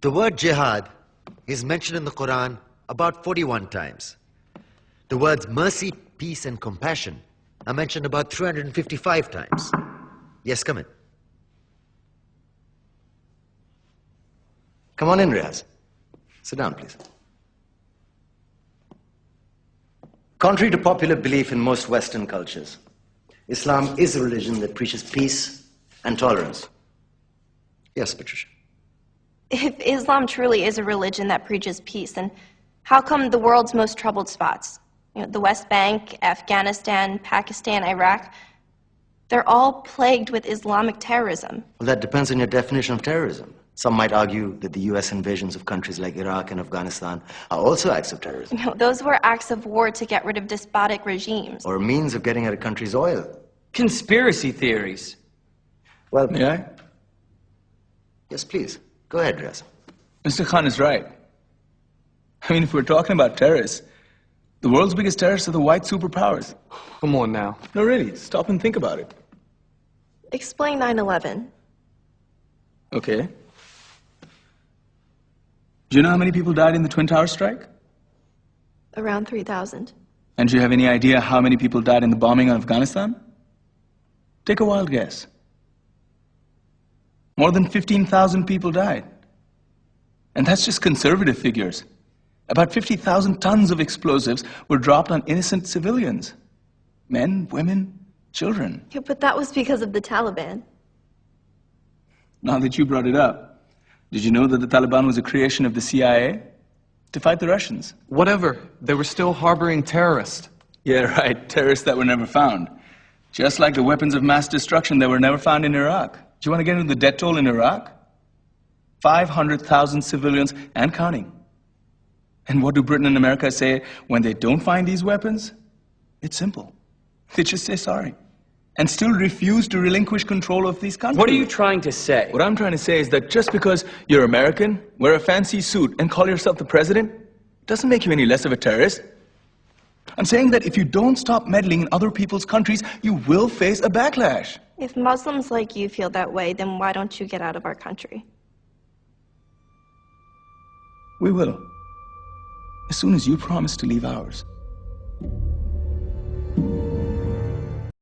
The word jihad is mentioned in the Quran about 41 times. The words mercy, peace, and compassion are mentioned about 355 times. Yes, come in. Come on in, Riaz. Sit down, please. Contrary to popular belief in most Western cultures, Islam is a religion that preaches peace and tolerance. Yes, Patricia. If Islam truly is a religion that preaches peace, then how come the world's most troubled spots, the West Bank, Afghanistan, Pakistan, Iraq, they're all plagued with Islamic terrorism? Well, that depends on your definition of terrorism. Some might argue that the U.S. invasions of countries like Iraq and Afghanistan are also acts of terrorism. Those were acts of war to get rid of despotic regimes. Or a means of getting at a country's oil. Conspiracy theories. Well, May I? Yes, please. Go ahead, Riaz. Mr. Khan is right. I mean, if we're talking about terrorists, the world's biggest terrorists are the white superpowers. Come on now. No, really, stop and think about it. Explain 9/11. Okay. Do you know how many people died in the Twin Towers strike? Around 3,000. And do you have any idea how many people died in the bombing of Afghanistan? Take a wild guess. More than 15,000 people died. And that's just conservative figures. About 50,000 tons of explosives were dropped on innocent civilians. Men, women, children. Yeah, but that was because of the Taliban. Now that you brought it up, did you know that the Taliban was a creation of the CIA to fight the Russians? Whatever. They were still harboring terrorists. Yeah, right. Terrorists that were never found. Just like the weapons of mass destruction that were never found in Iraq. Do you want to get into the death toll in Iraq? 500,000 civilians and counting. And what do Britain and America say when they don't find these weapons? It's simple. They just say sorry. And still refuse to relinquish control of these countries. What are you trying to say? What I'm trying to say is that just because you're American, wear a fancy suit, and call yourself the president, doesn't make you any less of a terrorist. I'm saying that if you don't stop meddling in other people's countries, you will face a backlash. If Muslims like you feel that way, then why don't you get out of our country? We will. As soon as you promise to leave ours.